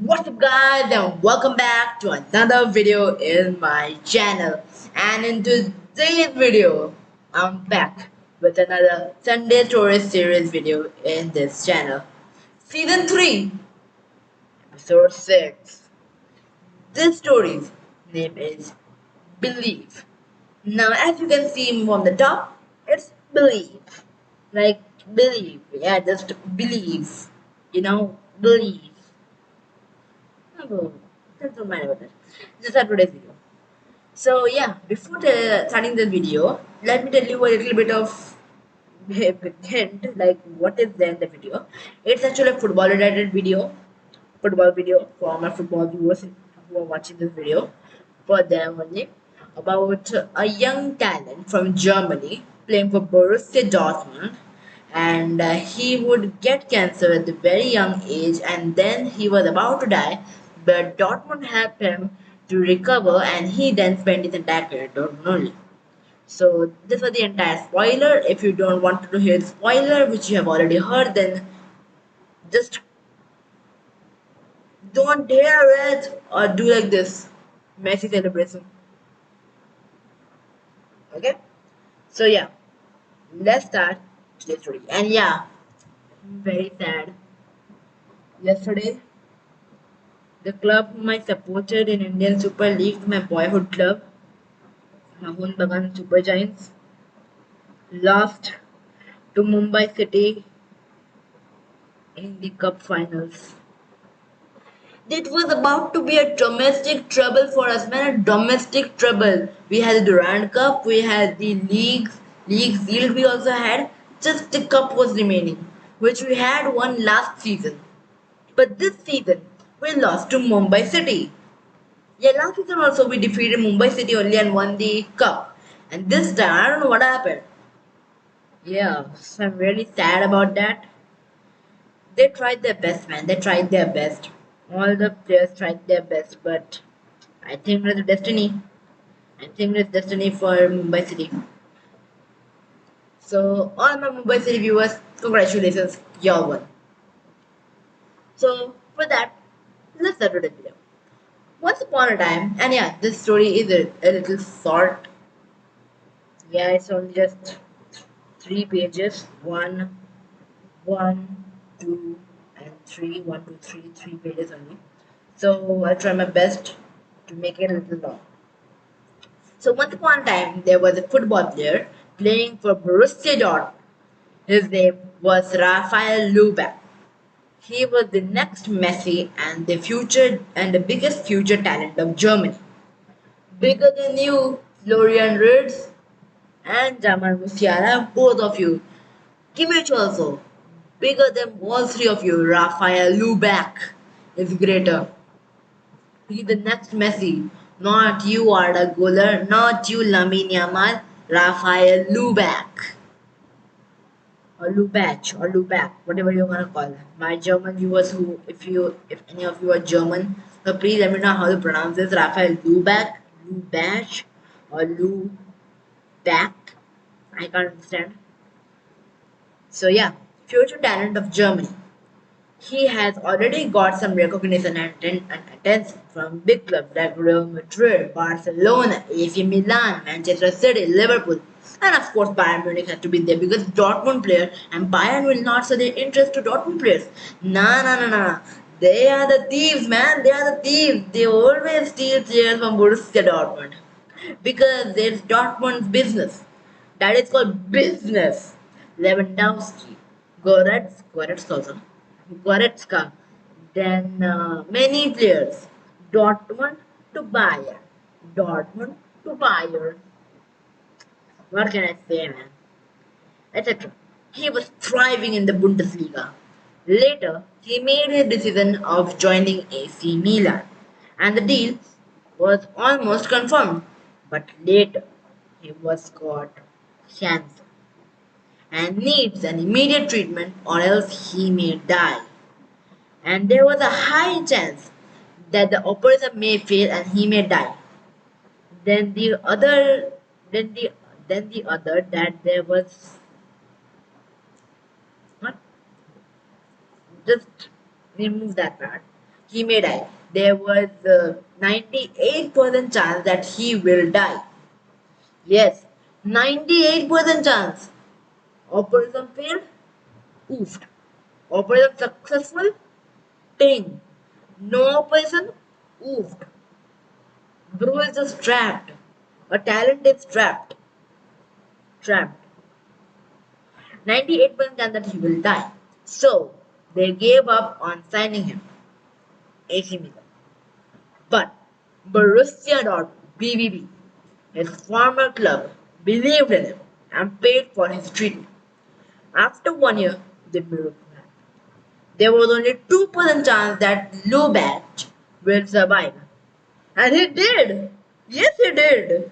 What's up guys and welcome back to another video in my channel, and in today's video I'm back with another Sunday Stories series video in this channel. Season 3 episode 6. This story's name is Believe. Now as you can see from the top, it's Believe. Like believe, yeah, just believe. Believe. Oh, doesn't matter about that. Just our today's video. So yeah, before starting the video, let me tell you a little bit of hint, like what is there in the video. It's actually a football video for my football viewers who are watching this video. For them only, about a young talent from Germany playing for Borussia Dortmund, and he would get cancer at the very young age, and then he was about to die, but Dortmund helped him to recover, and he then spent his entire career at Dortmund only. So this was the entire spoiler. If you don't want to hear the spoiler, which you have already heard, then just don't hear it or do like this. Messi celebration. Okay? So yeah, let's start today's story. And yeah, very sad. Yesterday, the club whom I supported in Indian Super League, my boyhood club, Mahun Bagan Super Giants, lost to Mumbai City in the cup finals. It was about to be a domestic trouble for us, man. A domestic trouble. We had the Durand Cup, we had the league field we also had. Just the cup was remaining, which we had won last season. But this season, we lost to Mumbai City. Yeah, last season also we defeated Mumbai City only and won the cup. And this time, I don't know what happened. Yeah, so I'm really sad about that. They tried their best, man. They tried their best. All the players tried their best, but I think it's destiny. I think it's destiny for Mumbai City. So, all my Mumbai City viewers, congratulations, y'all won. So, for that, let's start with the video. Once upon a time, and yeah, this story is a little short. Yeah, it's only just 3 pages. One, two, and three. 3 pages only. So I'll try my best to make it a little long. So once upon a time, there was a football player playing for Borussia Dortmund. His name was Rafael Lubeck. He was the next Messi and the biggest future talent of Germany. Bigger than you, Florian Wirtz and Jamal Musiala, both of you. Kimmich also. Bigger than all three of you, Rafael Lubeck is greater. He's the next Messi. Not you, Arda Güler. Not you, Lamine Yamal. Rafael Lubeck. Or Lubac or Lubac, whatever you wanna call it. My German viewers who if any of you are German, so please let me know how to pronounce this. Rafael Lubac, Lubac or Lubac. I can't understand. So yeah, future talent of Germany. He has already got some recognition and attention from big clubs like Real Madrid, Barcelona, AC Milan, Manchester City, Liverpool, and of course Bayern Munich has to be there because Dortmund player and Bayern will not show their interest to Dortmund players. Nah, nah, nah, nah. They are the thieves, man. They are the thieves. They always steal players from Borussia Dortmund because it's Dortmund's business. That is called business. Lewandowski, Goretzka, Goretzka, then many players. Dortmund to Bayern, Dortmund to Bayern. What can I say, man? Etc. He was thriving in the Bundesliga. Later, he made his decision of joining AC Milan, and the deal was almost confirmed. But later, he was got cancer and needs an immediate treatment or else he may die. And there was a high chance that the operation may fail and he may die. Then the other, then the then the other that there was what? Just remove that part. he may die. There was a 98% chance that he will die. Yes, 98% chance. Operation failed, oofed. Operation successful, ting. No operation, oofed. Bro is just trapped. A talent is trapped. Trapped. 98% chance that he will die. So they gave up on signing him. AC Milan. But Borussia Dortmund, BVB, his former club, believed in him and paid for his treatment. After 1 year, they moved him. There was only 2% chance that Lubac will survive. And he did! Yes, he did!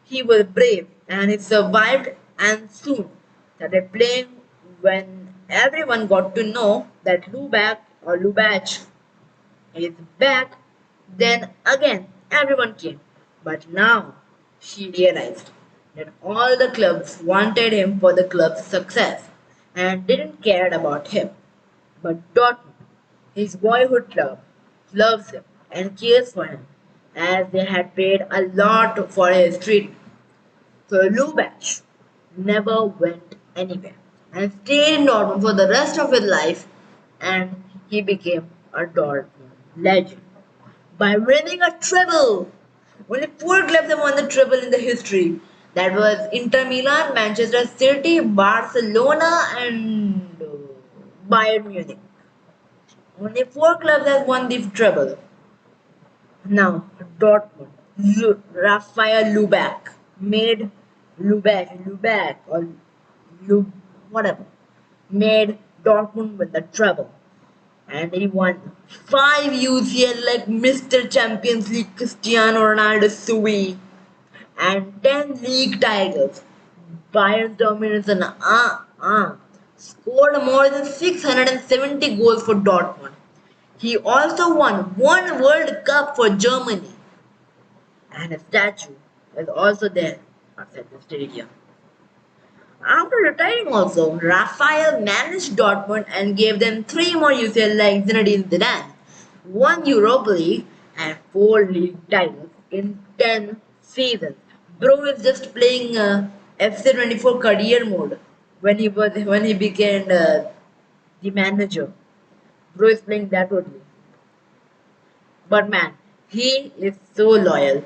He was brave and he survived and soon started playing when everyone got to know that Lubac is back. Then again everyone came. But now she realized that all the clubs wanted him for the club's success and didn't care about him. But Dortmund, his boyhood club, loves him and cares for him as they had paid a lot for his treatment. So Lubac never went anywhere and stayed in Dortmund for the rest of his life, and he became a Dortmund legend by winning a treble. Only four clubs have won the treble in the history. That was Inter Milan, Manchester City, Barcelona, and Bayern Munich. Only four clubs have won the treble. Now, Dortmund, Rafael Lubac made or Lub, whatever, made Dortmund win the treble. And he won 5 UCL like Mr. Champions League Cristiano Ronaldo Sui and 10 league titles. Bayern's dominance and scored more than 670 goals for Dortmund. He also won one World Cup for Germany, and a statue is also there outside the stadium. After retiring also, Raphael managed Dortmund and gave them three more UCL like Zinedine Zidane, one Europa League and four league titles in 10 seasons. Bro is just playing FC24 career mode when he became the manager. Bro is playing that only. But man, he is so loyal.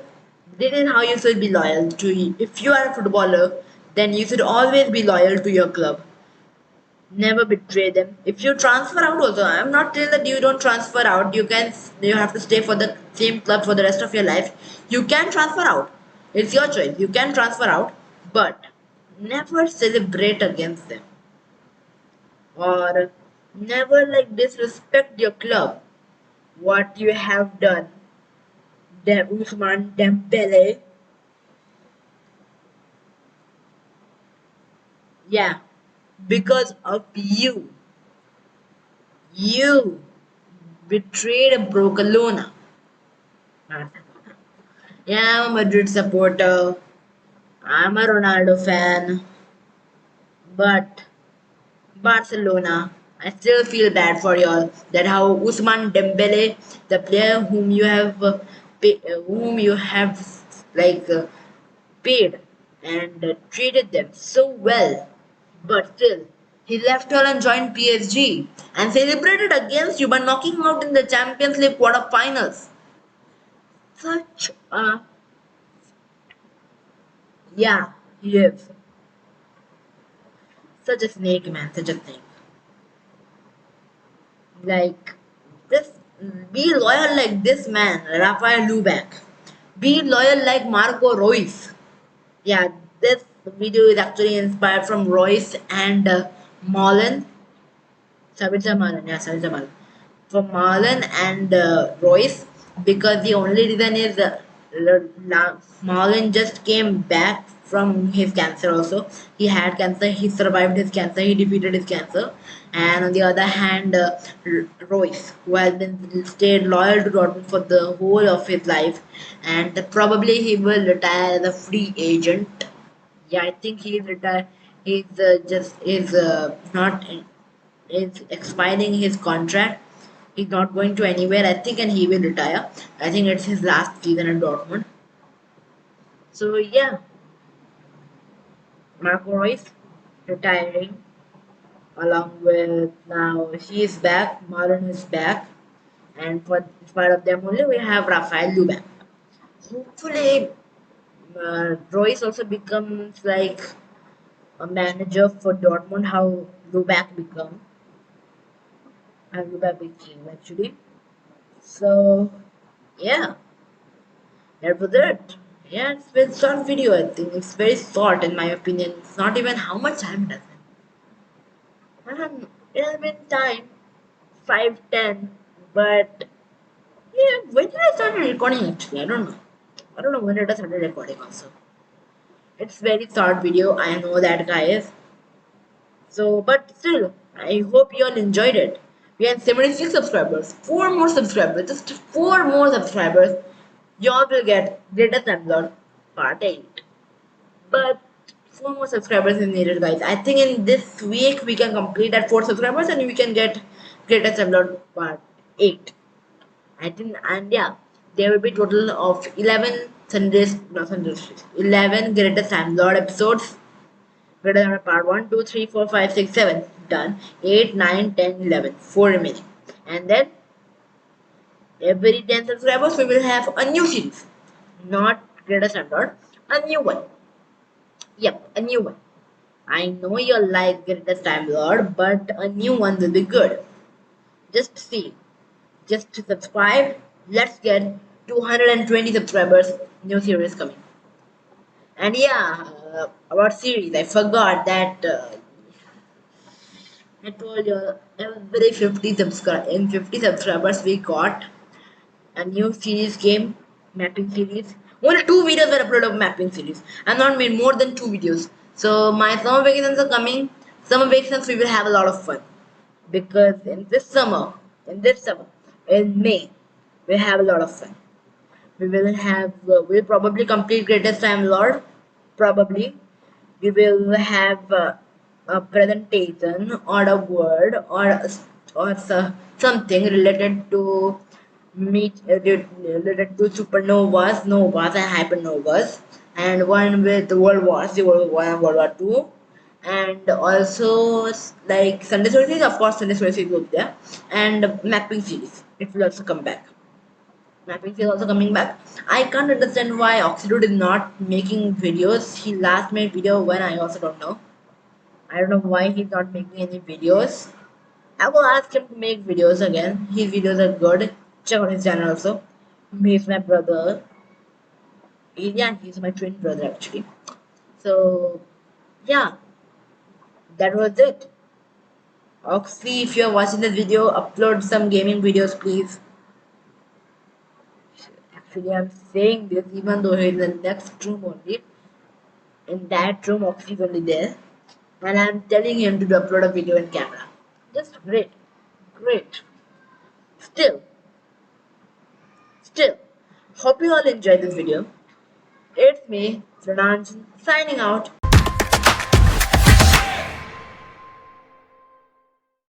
This is how you should be loyal to him. If you are a footballer, then you should always be loyal to your club. Never betray them. If you transfer out also, I'm not saying that you don't transfer out. You have to stay for the same club for the rest of your life. You can transfer out. It's your choice. You can transfer out, but never celebrate against them or never like disrespect your club. What you have done, Usman Dembele. Yeah, because of you. You betrayed a Barcelona. Yeah, I'm a Madrid supporter. I'm a Ronaldo fan. But Barcelona, I still feel bad for y'all. That how Usman Dembele, the player whom you have like paid and treated them so well, but still he left all and joined PSG and celebrated against you by knocking him out in the Champions League quarterfinals. Such a yeah, he is such a snake, man, such a snake. Like this, be loyal like this man, Rafael Lubac. Be loyal like Marco Reus. Yeah, this video is actually inspired from Royce and Marlon. Sabitzer Marlon, yeah, Sabitzer Marlon. From Marlon and Royce, because the only reason is Marlon just came back from his cancer also. He had cancer, he survived his cancer, he defeated his cancer. And on the other hand, Royce, who has been stayed loyal to Dortmund for the whole of his life, and probably he will retire as a free agent. Yeah, I think he's retired. He's just is not is expiring his contract. He's not going to anywhere, I think, and he will retire. I think it's his last season at Dortmund. So yeah, Marco Reus retiring, along with now he is back, Marlon is back, and for part of them only we have Rafael Luban. Hopefully, Royce also becomes like a manager for Dortmund. How Lubac became actually. So yeah, that was it. Yeah, it's very short video. I think it's very short in my opinion. It's not even how much time does it. It has been time 5:10, but yeah, when did I start recording actually? I don't know. I don't know when did I started recording also. It's very short video. I know that guys. So, but still, I hope you all enjoyed it. We had 76 subscribers, 4 more subscribers, just 4 more subscribers. You all will get Greatest Landlord Part 8. But 4 more subscribers is needed, guys. I think in this week we can complete at 4 subscribers and we can get Greatest Landlord Part 8. I think, and yeah, there will be total of 11 Sundays, no Sundays, 11 Greatest Landlord episodes. Greater than part 1, 2, 3, 4, 5, 6, 7. Done. 8, 9, 10, 11. 4 remaining. And then every 10 subscribers we will have a new series. Not Greater Standard. A new one. Yep, a new one. I know you like Greatest Time Lord, but a new one will be good. Just see. Just to subscribe. Let's get 220 subscribers. New series coming. And yeah, about series, I forgot that I told you every 50 subscribers we got a new series game, mapping series. Only 2 videos were uploaded of mapping series. I've not made more than 2 videos. So my summer vacations are coming. Summer vacations we will have a lot of fun. Because in this summer, in May, we'll have a lot of fun. We'll probably complete Greatest Time Lord. Probably we will have a presentation or a word or something related to related to supernovas, novas, and hypernovas, and one with World Wars, the World War and World War Two, and also like Sunday series, of course, Sunday series will be there, and mapping series. It will also come back. Mapping is also coming back. I can't understand why Oxidude is not making videos. He last made video when I also don't know. I don't know why he's not making any videos. I will ask him to make videos again. His videos are good. Check out his channel also. He's my brother. Yeah, he's my twin brother actually. So yeah, that was it. Oxley, if you are watching this video, upload some gaming videos, please. Actually, I'm saying this even though he's in the next room only. In that room, Oxy is only there, and I'm telling him to upload a video in camera. Just great, great. Still, still, hope you all enjoyed this video. It's me, Ranjan, signing out.